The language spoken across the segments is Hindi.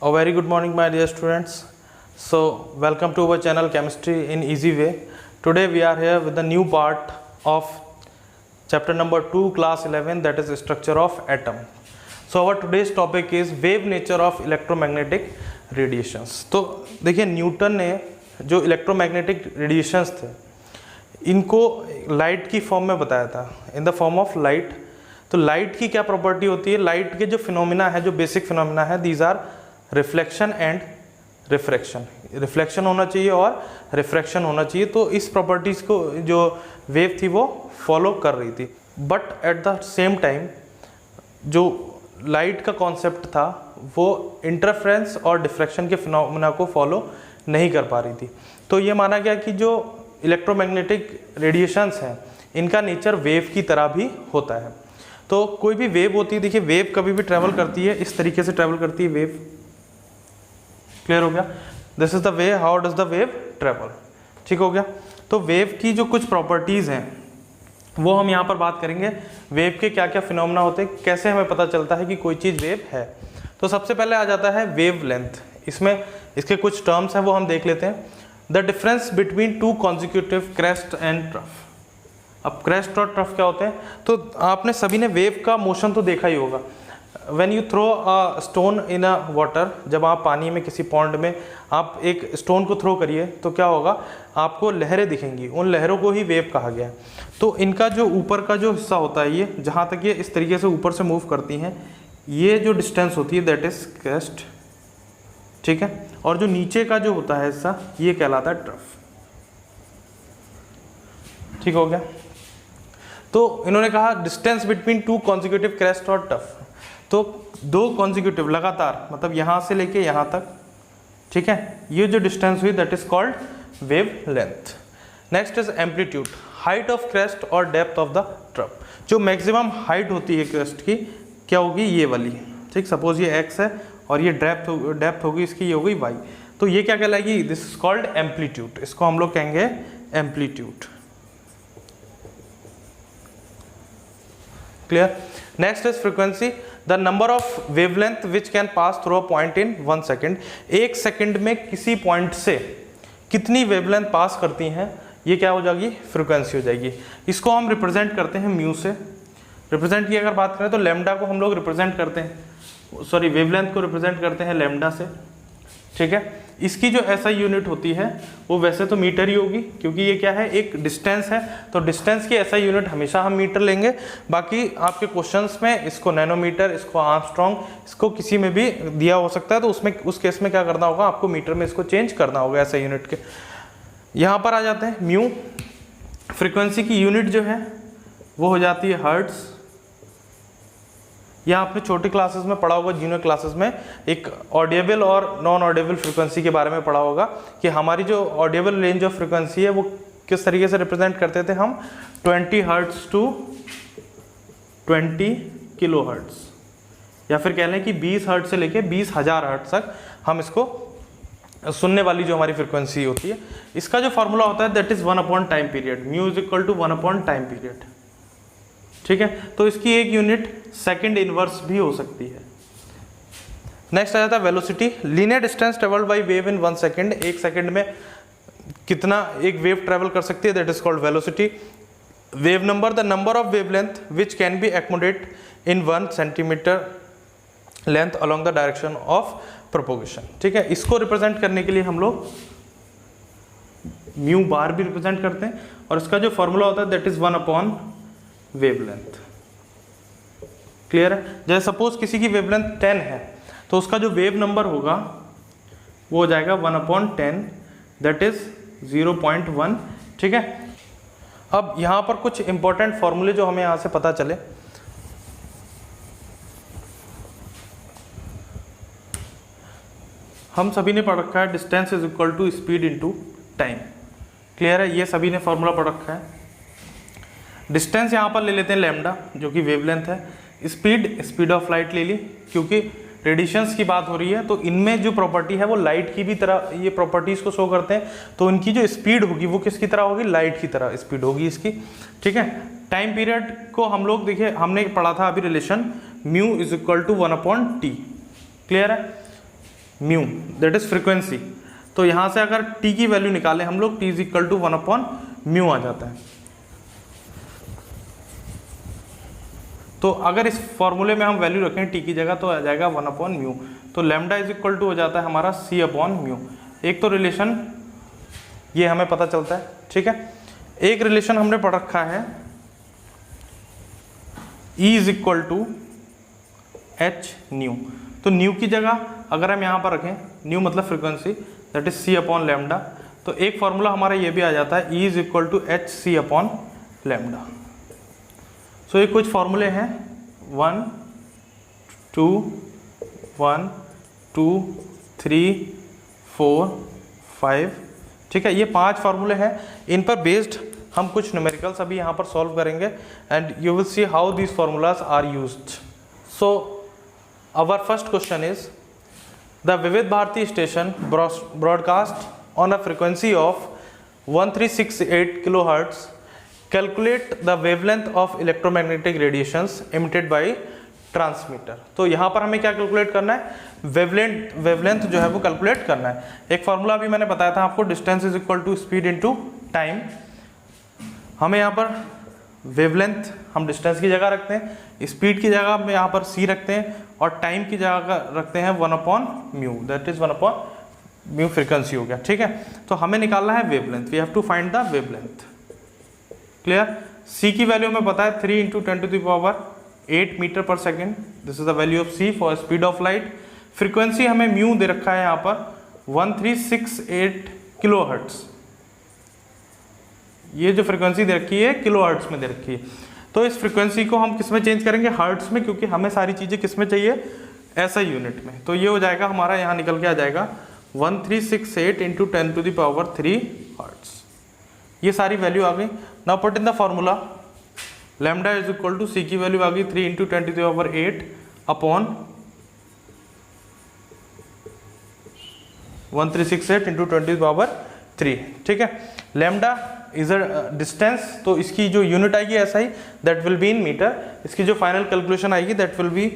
A very good morning, my dear students. So, welcome to our channel Chemistry in Easy Way. Today we are here with the new part of chapter number 2, class 11, that is structure of atom. So, our today's topic is wave nature of electromagnetic radiations. तो देखिए न्यूटन ने जो इलेक्ट्रोमैग्नेटिक रेडिएशंस थे इनको लाइट की फॉर्म में बताया था, in the form of light. तो लाइट की क्या प्रॉपर्टी होती है, लाइट के जो फिनोमिना है, जो बेसिक फिनोमिना है, these are reflection and refraction. Reflection होना चाहिए और रिफ्रैक्शन होना चाहिए. तो इस प्रॉपर्टीज को जो वेव थी वो फॉलो कर रही थी. But at the same time जो लाइट का कॉन्सेप्ट था वो इंटरफेरेंस और डिफ्रैक्शन के फिनोमिना को फॉलो नहीं कर पा रही थी. तो ये माना गया कि जो इलेक्ट्रोमैग्नेटिक रेडिएशंस हैं इनका नेचर वेव की तरह भी होता है. तो कोई भी वेव होती है, देखिए वेव कभी भी ट्रैवल करती है, इस तरीके से ट्रैवल करती है वेव. क्लियर हो गया? This is the way how does the wave travel. ठीक हो गया? तो वेव की जो कुछ प्रॉपर्टीज हैं वो हम यहाँ पर बात करेंगे. वेव के क्या क्या फिनोमेना होते हैं, कैसे हमें पता चलता है कि कोई चीज़ वेव है. तो सबसे पहले आ जाता है वेव लेंथ. इसमें इसके कुछ टर्म्स हैं वो हम देख लेते हैं. The difference between two consecutive crest and trough. अब क्रेस्ट और ट्रफ क्या होते हैं, तो आपने सभी ने वेव का मोशन तो देखा ही होगा. When you throw a stone in a water, जब आप पानी में किसी पॉन्ड में आप एक स्टोन को थ्रो करिए तो क्या होगा, आपको लहरें दिखेंगी. उन लहरों को ही वेव कहा गया है. तो इनका जो ऊपर का जो हिस्सा होता है, ये जहाँ तक ये इस तरीके से ऊपर से मूव करती हैं, ये जो डिस्टेंस होती है दैट इज क्रेस्ट. ठीक है? और जो नीचे का जो होता है हिस्सा ये कहलाता है ट्रफ. ठीक हो गया? तो इन्होंने कहा distance between two consecutive crest और टफ. तो दो कॉन्जिक्यूटिव लगातार, मतलब यहाँ से लेके यहाँ तक, ठीक है, ये जो डिस्टेंस हुई that is called wave length. Next is amplitude, height of crest और डेप्थ ऑफ द ट्रफ. जो मैक्सिमम हाइट होती है क्रेस्ट की क्या होगी, ये वाली. ठीक, सपोज ये एक्स है और ये डेप्थ होगी इसकी, ये होगी वाई. तो ये क्या कहलाएगी, दिस इज कॉल्ड एम्पलीट्यूड. इसको हम लोग कहेंगे amplitude. Clear? Next is frequency, the number of wavelength which can pass through a point in 1 second. एक सेकेंड में किसी पॉइंट से कितनी वेवलेंथ पास करती हैं, ये क्या हो जाएगी, फ्रीक्वेंसी हो जाएगी. इसको हम रिप्रेजेंट करते हैं म्यू से. रिप्रेजेंट की अगर बात करें तो लैम्डा को हम लोग रिप्रेजेंट करते हैं, सॉरी वेवलेंथ को रिप्रेजेंट करते हैं लैम्डा से. ठीक है? इसकी जो एसआई यूनिट होती है वो वैसे तो मीटर ही होगी, क्योंकि ये क्या है, एक डिस्टेंस है. तो डिस्टेंस की एसआई यूनिट हमेशा हम मीटर लेंगे. बाकी आपके क्वेश्चंस में इसको नैनोमीटर, इसको आर्मस्ट्रॉन्ग, इसको किसी में भी दिया हो सकता है. तो उसमें उस केस में क्या करना होगा, आपको मीटर में इसको चेंज करना होगा एसआई यूनिट के. यहाँ पर आ जाते हैं म्यू. फ्रीक्वेंसी की यूनिट जो है वो हो जाती है हर्ट्ज. यह आपने छोटी क्लासेस में पढ़ा होगा, जूनियर क्लासेस में एक ऑडिएबल और नॉन ऑडिएबल फ्रीक्वेंसी के बारे में पढ़ा होगा कि हमारी जो ऑडिएबल रेंज ऑफ फ्रीक्वेंसी है वो किस तरीके से रिप्रेजेंट करते थे हम, 20 हर्ट्ज टू 20 किलो हर्ट्ज, या फिर कह लें कि 20 हर्ट्ज से लेके 20,000 हर्ट्ज तक हम इसको सुनने वाली जो हमारी फ्रीक्वेंसी होती है. इसका जो फॉर्मूला होता है that is 1 upon time period. Mu is equal to 1 upon time period. ठीक है? तो इसकी एक यूनिट सेकंड इनवर्स भी हो सकती है. नेक्स्ट आ जाता है velocity, linear distance travelled by wave in 1 second. एक सेकंड में कितना एक वेव ट्रेवल कर सकती है, that is called velocity. Wave number, the number of wavelength which can be accommodate in 1 centimetre length along the direction of propagation. ठीक है? इसको रिप्रेजेंट करने के लिए हम लोग म्यू बार भी रिप्रेजेंट करते हैं, और इसका जो फॉर्मूला होता है that is 1 upon wavelength. Clear है? जैसे सपोज किसी की वेवलेंथ 10 है तो उसका जो वेव नंबर होगा वो हो जाएगा 1 अपॉन 10, दैट इज 0.1. ठीक है? अब यहां पर कुछ इंपॉर्टेंट फॉर्मूले जो हमें यहां से पता चले. हम सभी ने पढ़ रखा है distance is equal to speed into time. Clear है? ये सभी ने फॉर्मूला पढ़ रखा है. डिस्टेंस यहाँ पर ले लेते हैं लैम्डा, जो कि वेवलेंथ है. स्पीड ऑफ लाइट ले ली, क्योंकि रेडिएशंस की बात हो रही है तो इनमें जो प्रॉपर्टी है वो लाइट की भी तरह ये प्रॉपर्टीज को शो करते हैं. तो इनकी जो स्पीड होगी वो किसकी तरह होगी, लाइट की तरह स्पीड होगी इसकी. ठीक है? टाइम पीरियड को हम लोग देखिए हमने पढ़ा था अभी relation mu is equal to 1 upon T. Clear है? Mu that is frequency. तो यहाँ से अगर टी की वैल्यू निकालें हम लोग, टी इज इक्वल टू 1/μ आ जाता है। तो अगर इस फॉर्मूले में हम वैल्यू रखें टी की जगह तो आ जाएगा 1/μ। तो लैम्डा इज इक्वल टू हो जाता है हमारा c/μ। एक तो रिलेशन ये हमें पता चलता है, ठीक है। एक रिलेशन हमने पढ़ रखा है E is equal to h nu. तो न्यू की जगह अगर हम यहाँ पर रखें, न्यू मतलब फ्रीक्वेंसी, दैट इज c/λ। तो एक फॉर्मूला हमारा ये भी आ जाता है E is equal to h c/λ। So ये कुछ फॉर्मूले हैं 1 2 1 2 3 4 5, ठीक है। ये 5 फार्मूले हैं, इन पर बेस्ड हम कुछ न्यूमेरिकल्स अभी यहाँ पर सॉल्व करेंगे and you will see how these formulas are used. So our first question is the Vividh Bharati station broadcast on a frequency of 1368 kilohertz. Calculate the wavelength of electromagnetic radiations emitted by transmitter. तो यहाँ पर हमें क्या कैलकुलेट करना है, वेवलेंथ जो है वो कैलकुलेट करना है। एक फार्मूला अभी मैंने बताया था आपको, distance is equal to speed into time. हमें यहाँ पर वेवलेंथ हम डिस्टेंस की जगह रखते हैं, स्पीड की जगह हम यहाँ पर c रखते हैं और टाइम की जगह रखते हैं 1/μ, दैट इज 1/μ फ्रीक्वेंसी हो गया, ठीक है। तो हमें निकालना है wavelength, we have to find the wavelength. Clear. c की वैल्यू हमें पता है 3 × 10⁸ metre per second, this is the value of c for speed of light. Frequency हमें म्यू दे रखा है यहाँ पर 1368 किलोहर्ट्ज। ये जो फ्रीक्वेंसी दे रखी है किलोहर्ट्ज में दे रखी है। तो इस फ्रीक्वेंसी को हम किस में चेंज करेंगे, हर्ट्ज में, क्योंकि हमें सारी चीज़ें किस में चाहिए, SI यूनिट में। तो ये हो जाएगा हमारा, यहाँ निकल के आ जाएगा 1368 × 10⁻³ हर्ट्ज। ये सारी वैल्यू आ गई। Now put in the formula, lambda is equal to c की वैल्यू आ गई 3 × 10⁸ अपॉन 1368 × 10⁻3, ठीक है। लैम्डा इज अ डिस्टेंस, तो इसकी जो यूनिट आएगी SI that will be in metre. इसकी जो फाइनल कैलकुलेशन आएगी दैट विल बी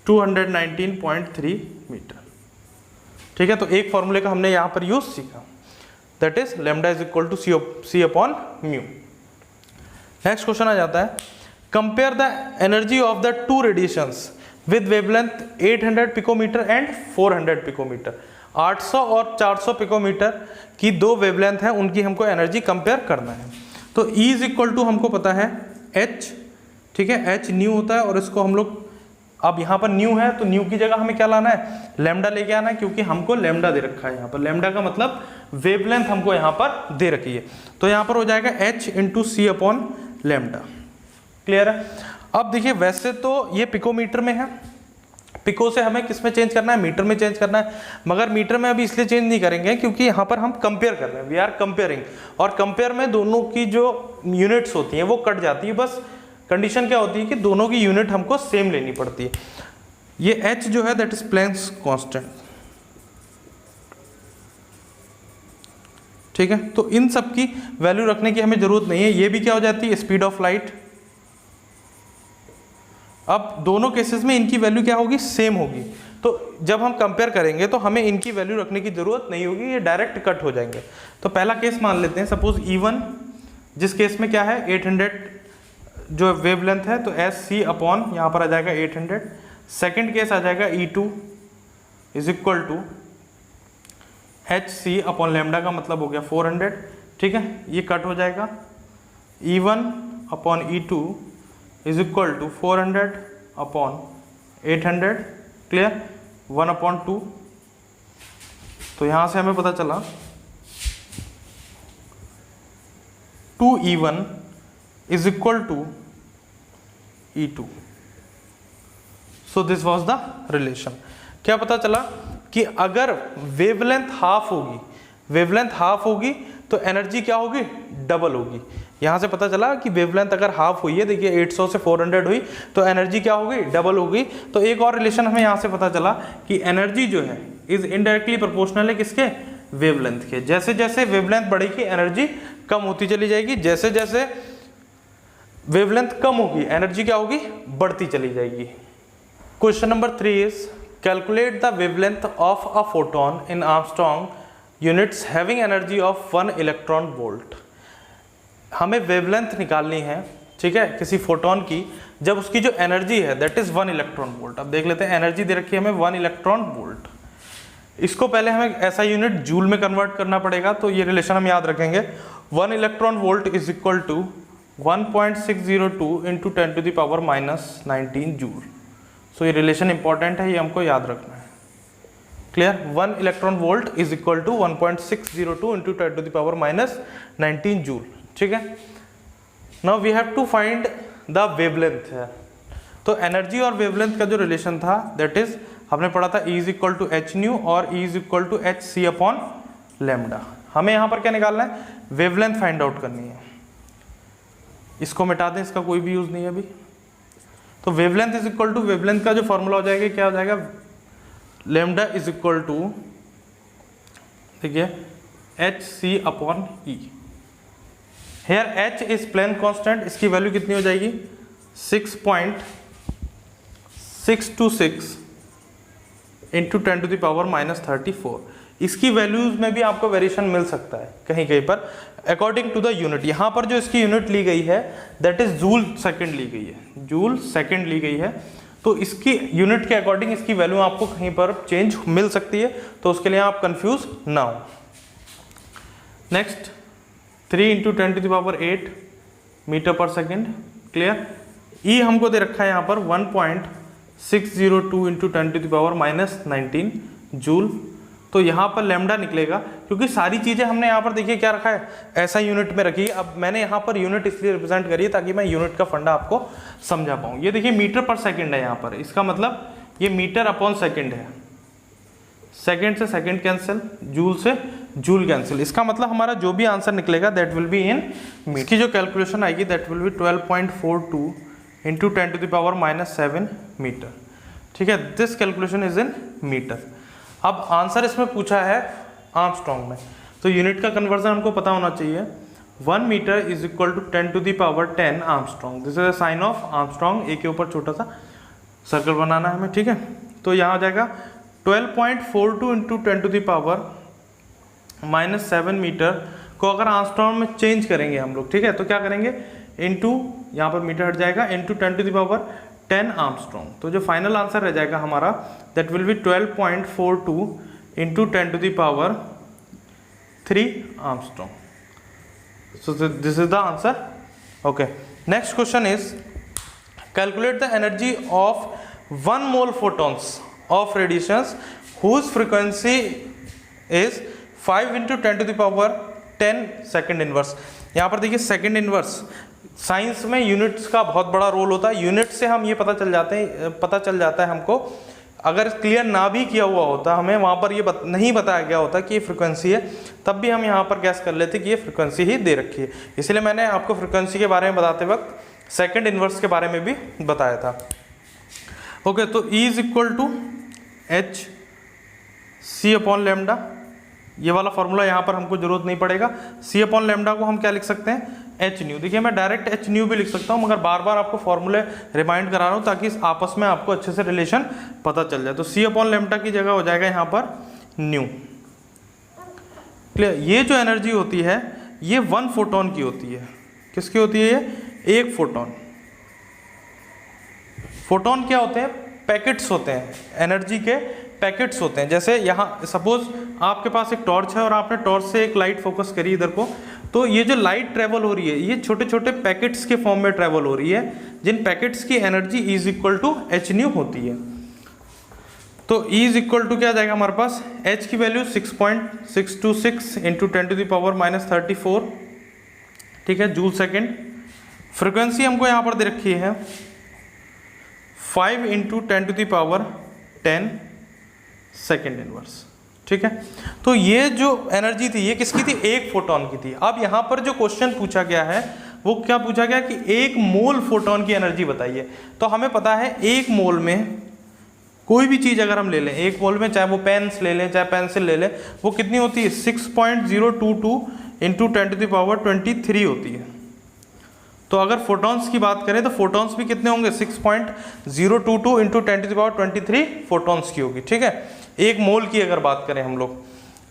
219.3 मीटर, ठीक है। तो एक फॉर्मूले का हमने यहाँ पर यूज सीखा, that is lambda is equal to c/μ। Next question आ जाता है, compare the energy of the two radiations with wavelength 800 picometre and 400 picometre. 800 और 400 पिकोमीटर की दो वेवलेंथ है, उनकी हमको एनर्जी कंपेयर करना है। तो E इज इक्वल टू हमको पता है H, ठीक है, H न्यू होता है और इसको हम लोग, अब यहाँ पर न्यू है तो न्यू की जगह हमें क्या लाना है, लैम्डा लेके आना है, क्योंकि हमको लैम्डा दे रखा है यहाँ पर। लैम्डा का मतलब वेवलेंथ हमको यहाँ पर दे रखी है। तो यहाँ पर हो जाएगा H × c/λ। क्लियर है। अब देखिए, वैसे तो ये पिकोमीटर में है, पिको से हमें किस में चेंज करना है, मीटर में चेंज करना है, मगर मीटर में अभी इसलिए चेंज नहीं करेंगे क्योंकि यहाँ पर हम कंपेयर कर रहे हैं, वी आर कंपेयरिंग। और कंपेयर में दोनों की जो यूनिट्स होती हैं वो कट जाती है, बस कंडीशन क्या होती है कि दोनों की यूनिट हमको सेम लेनी पड़ती है। ये H जो है दैट इज प्लैंक्स कांस्टेंट, ठीक है। तो इन सब की वैल्यू रखने की हमें जरूरत नहीं है। ये भी क्या हो जाती है, स्पीड ऑफ लाइट। अब दोनों केसेस में इनकी वैल्यू क्या होगी, सेम होगी। तो जब हम कंपेयर करेंगे तो हमें इनकी वैल्यू रखने की जरूरत नहीं होगी, ये डायरेक्ट कट हो जाएंगे। तो पहला केस मान लेते हैं, सपोज E1, जिस केस में क्या है 800 जो वेवलेंथ है, तो SC अपॉन यहाँ पर आ जाएगा 800। सेकेंड केस आ जाएगा E2 is equal to HC upon lambda का मतलब हो गया 400, ठीक है, ये कट हो जाएगा। E1 upon E2 is equal to 400 upon 800, clear, 1/2। तो यहाँ से हमें पता चला 2E1 is equal to E2। So this was the relation. क्या पता चला कि अगर वेवलेंथ हाफ होगी, वेवलेंथ हाफ होगी तो एनर्जी क्या होगी, डबल होगी। यहाँ से पता चला कि वेवलेंथ अगर हाफ हुई है, देखिए 800 से 400 हुई, तो एनर्जी क्या होगी, डबल होगी। तो एक और रिलेशन हमें यहाँ से पता चला कि एनर्जी जो है इज इनडायरेक्टली प्रोपोर्शनल है किसके, वेवलेंथ के। जैसे जैसे वेवलेंथ बढ़ेगी एनर्जी कम होती चली जाएगी, जैसे जैसे वेवलेंथ कम होगी एनर्जी क्या होगी, बढ़ती चली जाएगी। Question number 3 is calculate the wavelength of a photon in Armstrong units having energy of 1 electron volt. हमें वेवलेंथ निकालनी है, ठीक है, किसी फोटोन की, जब उसकी जो एनर्जी है दैट इज 1 इलेक्ट्रॉन वोल्ट। अब देख लेते हैं, एनर्जी दे रखी है हमें 1 इलेक्ट्रॉन वोल्ट। इसको पहले हमें ऐसा यूनिट जूल में कन्वर्ट करना पड़ेगा, तो ये रिलेशन हम याद रखेंगे। 1 electron volt is equal to 1.602 into 10 to the power -19 joule. So ये रिलेशन इंपॉर्टेंट है, ये हमको याद रखना है। Clear? 1 electron volt is equal to 1.602 into 10 to the power -19 joule. ठीक है, now we have to find the wavelength है। तो एनर्जी और वेवलेंथ का जो रिलेशन था दैट इज हमने पढ़ा था E is equal to h nu और E is equal to h c upon lambda. हमें यहाँ पर क्या निकालना है? वेवलेंथ फाइंड आउट करनी है। इसको मिटा दें, इसका कोई भी यूज नहीं है अभी। तो wavelength is equal to, wavelength का जो फॉर्मूला हो जाएगा क्या हो जाएगा? लेमडा इज इक्वल टू, देखिए, h c upon E. Here h is Planck constant, इसकी वैल्यू कितनी हो जाएगी? 6.626 इंटू 10 टू द पावर -34। इसकी वैल्यूज में भी आपको वेरिएशन मिल सकता है कहीं कहीं पर अकॉर्डिंग टू द यूनिट। यहाँ पर जो इसकी यूनिट ली गई है दैट इज जूल सेकंड ली गई है, जूल सेकंड ली गई है। तो इसकी यूनिट के अकॉर्डिंग इसकी वैल्यू आपको कहीं पर चेंज मिल सकती है, तो उसके लिए आप कंफ्यूज ना हो। Next, 3 into 10 to the power 8 metre per second. Clear? E हमको दे रखा है यहाँ पर 1.602 into 10 to the power -19 joule. तो यहाँ पर लेमडा निकलेगा, क्योंकि सारी चीज़ें हमने यहाँ पर देखिए क्या रखा है, ऐसा यूनिट में रखी है। अब मैंने यहाँ पर यूनिट इसलिए रिप्रेजेंट करी है ताकि मैं यूनिट का फंडा आपको समझा पाऊँ। ये देखिए मीटर पर सेकेंड है यहाँ पर, इसका मतलब ये मीटर अपॉन सेकेंड है। सेकेंड से सेकेंड कैंसिल, जूल से जूल कैंसिल। इसका मतलब हमारा जो भी आंसर निकलेगा that will be in metre. इसकी जो कैलकुलेशन आएगी that will be 12.42 into 10 to the power -7 metre. ठीक है, this calculation is in metre. अब आंसर इसमें पूछा है आर्मस्ट्रॉन्ग में, तो यूनिट का कन्वर्जन हमको पता होना चाहिए। 1 metre is equal to 10 to the power 10 angstrom. This is a sign of angstrom. A के ऊपर छोटा सा सर्कल बनाना है हमें, ठीक है। तो यहाँ हो जाएगा 12.42 into 10 to the power -7 metre को अगर आर्मस्ट्रॉन्ग में चेंज करेंगे हम लोग, ठीक है, तो क्या करेंगे? इंटू, यहाँ पर मीटर हट जाएगा, into 10 to the power 10 angstrom. तो जो फाइनल आंसर रह जाएगा हमारा that will be 12.42 into 10 to the power 3 angstrom. So this is the answer. Okay, next question is calculate the energy of 1 mole photons of radiations whose frequency is 5 into 10 to the power 10 second inverse. यहाँ पर देखिए सेकेंड इनवर्स, साइंस में यूनिट्स का बहुत बड़ा रोल होता है। यूनिट से हम ये पता चल जाता है हमको। अगर क्लियर ना भी किया हुआ होता, हमें वहाँ पर ये नहीं बताया गया होता कि ये फ्रिक्वेंसी है, तब भी हम यहाँ पर गैस कर लेते कि ये फ्रिक्वेंसी ही दे रखी है। इसलिए मैंने आपको फ्रिक्वेंसी के बारे में बताते वक्त सेकेंड इनवर्स के बारे में भी बताया था। ओके, तो E is equal to h c upon lambda. ये वाला फॉर्मूला यहाँ पर हमको जरूरत नहीं पड़ेगा। सी अपॉन लेमडा को हम क्या लिख सकते हैं? H new. देखिए मैं डायरेक्ट एच न्यू भी लिख सकता हूँ, मगर बार बार आपको फॉर्मूले रिमाइंड करा रहा हूँ ताकि इस आपस में आपको अच्छे से रिलेशन पता चल जाए। तो सी अपॉन लेमडा की जगह हो जाएगा यहाँ पर न्यू। क्लियर? ये जो एनर्जी होती है ये 1 फोटोन की होती है। किसकी होती है ये? 1 फोटोन। फोटोन क्या होते हैं? पैकेट्स होते हैं, एनर्जी के पैकेट्स होते हैं। जैसे यहाँ सपोज आपके पास एक टॉर्च है और आपने टॉर्च से एक लाइट फोकस करी इधर को, तो ये जो लाइट ट्रेवल हो रही है ये छोटे छोटे पैकेट्स के फॉर्म में ट्रेवल हो रही है, जिन पैकेट्स की energy E is equal to h nu होती है। तो E इज इक्वल टू क्या आ जाएगा हमारे पास? H की value 6.626 into 10 to the power -34, ठीक है, जूल सेकेंड। फ्रिक्वेंसी हमको यहाँ पर दे रखी है 5 into 10 to the power 10 second inverse, ठीक है। तो ये जो एनर्जी थी ये किसकी थी? 1 फोटोन की थी। अब यहाँ पर जो क्वेश्चन पूछा गया है वो क्या पूछा गया कि 1 मोल फोटोन की एनर्जी बताइए। तो हमें पता है 1 मोल में कोई भी चीज़ अगर हम ले लें, 1 मोल में चाहे वो पेन्स ले लें चाहे पेंसिल ले लें, वो कितनी होती है? 6.022 इंटू 10 टू द पावर 23 होती है। तो अगर फोटॉन्स की बात करें तो फोटॉन्स भी कितने होंगे, 6.022 इंटू 10⁻23 फोटॉन्स की होगी, ठीक है। एक मोल की अगर बात करें हम लोग,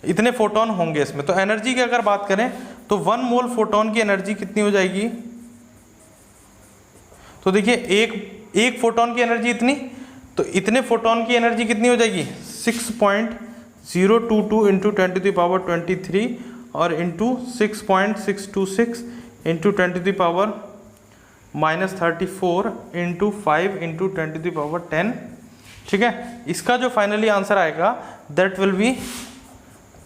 इतने फोटोन होंगे इसमें। तो एनर्जी की अगर बात करें तो 1 मोल फोटोन की एनर्जी कितनी हो जाएगी, तो देखिए एक फोटोन की एनर्जी इतनी, तो इतने फोटोन की एनर्जी कितनी हो जाएगी, 6.022 इंटू 10⁻23 और इंटू 6.626 इंटू 10⁻−34 इंटू 5 इंटू 10⁻10, ठीक है। इसका जो फाइनली आंसर आएगा that will B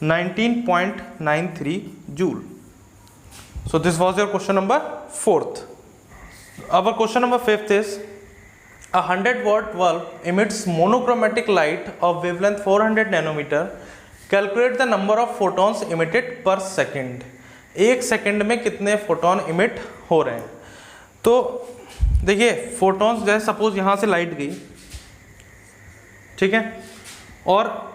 19.93 joule. So this was your question number 4th. Our question number 5th is a 100-watt bulb emits monochromatic light of wavelength 400 nanometer. Calculate the number of photons emitted per second. एक सेकंड में कितने फोटोन इमिट हो रहे हैं। तो देखिए फोटॉन्स जैसे सपोज यहाँ से लाइट गई, ठीक है, और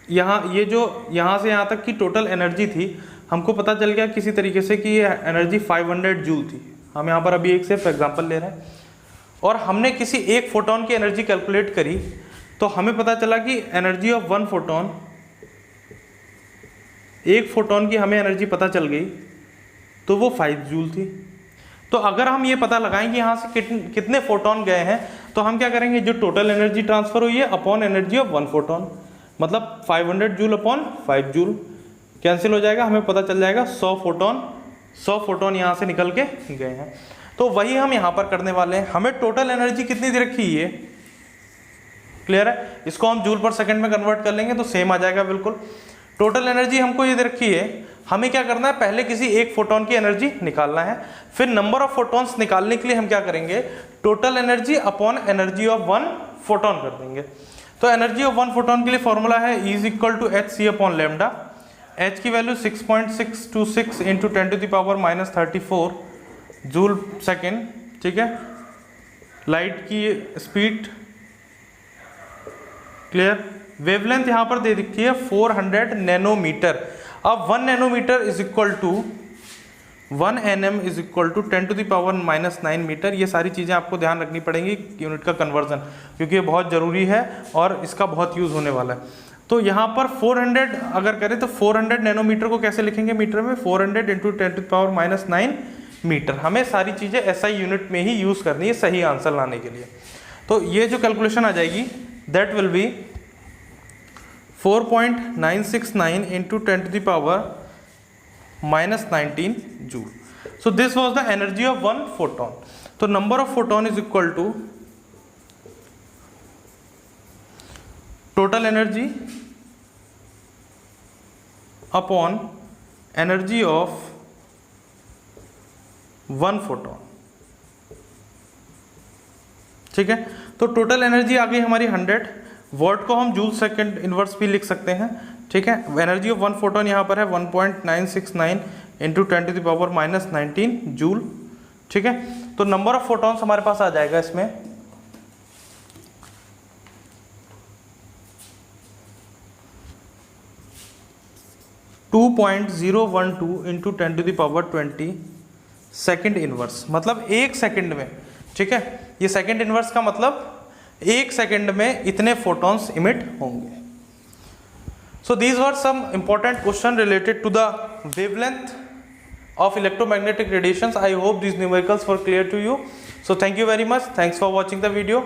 यहाँ ये जो यहाँ से यहाँ तक की टोटल एनर्जी थी, हमको पता चल गया किसी तरीके से कि ये एनर्जी 500 जूल थी। हम यहाँ पर अभी एक सिर्फ एग्जांपल ले रहे हैं, और हमने किसी एक फोटोन की एनर्जी कैलकुलेट करी, तो हमें पता चला कि एनर्जी ऑफ 1 फोटोन, एक फोटोन की हमें एनर्जी पता चल गई, तो वो 5 जूल थी। तो अगर हम ये पता लगाएं कि यहाँ से कितने फोटोन गए हैं, तो हम क्या करेंगे, जो टोटल एनर्जी ट्रांसफर हुई है अपॉन एनर्जी ऑफ 1 फोटोन, मतलब 500 जूल अपॉन 5 जूल कैंसिल हो जाएगा, हमें पता चल जाएगा 100 फोटोन यहाँ से निकल के गए हैं। तो वही हम यहाँ पर करने वाले हैं। हमें टोटल एनर्जी कितनी दे रखी है, क्लियर है, इसको हम जूल पर सेकंड में कन्वर्ट कर लेंगे तो सेम आ जाएगा बिल्कुल। टोटल एनर्जी हमको ये दे रखी है, हमें क्या करना है, पहले किसी एक फोटोन की एनर्जी निकालना है, फिर नंबर ऑफ फोटॉन्स निकालने के लिए हम क्या करेंगे, total energy upon energy of 1 photon कर देंगे। तो एनर्जी ऑफ 1 फोटोन के लिए फॉर्मूला है E = hc upon lambda. h की वैल्यू 6.626 इंटू 10⁻−34 जूल सेकेंड, ठीक है। लाइट की स्पीड, क्लियर। वेवलेंथ यहाँ पर दे दिखती है 400 नैनोमीटर। अब 1 nanometre is equal to 1 nm is equal to 10⁻⁻9 metre. ये सारी चीज़ें आपको ध्यान रखनी पड़ेंगी यूनिट का कन्वर्जन, क्योंकि ये बहुत ज़रूरी है और इसका बहुत यूज़ होने वाला है। तो यहाँ पर 400 अगर करें तो 400 नैनोमीटर को कैसे लिखेंगे मीटर में, 400 इंटू 10⁻⁹ मीटर। हमें सारी चीज़ें SI यूनिट में ही यूज़ करनी है सही आंसर लाने के लिए। तो ये जो कैलकुलेशन आ जाएगी that will be 4.969 into 10⁻⁻19 joule. So this was the energy of 1 photon. तो number of photon is equal to total energy upon energy of 1 photon, ठीक है। तो टोटल एनर्जी आ गई हमारी 100, वॉट को हम जूल सेकंड इनवर्स भी लिख सकते हैं, ठीक है। एनर्जी ऑफ 1 फोटोन यहाँ पर है 1.969 इंटू 10⁻⁻19 जूल, ठीक है। तो नंबर ऑफ फोटॉन्स हमारे पास आ जाएगा इसमें 2.012 इंटू 10⁻20 सेकेंड इनवर्स, मतलब एक सेकंड में, ठीक है। ये सेकंड इनवर्स का मतलब एक सेकंड में इतने फोटॉन्स इमिट होंगे। So these were some important questions related to the wavelength of electromagnetic radiations. I hope these numericals were clear to you. So thank you very much. Thanks for watching the video.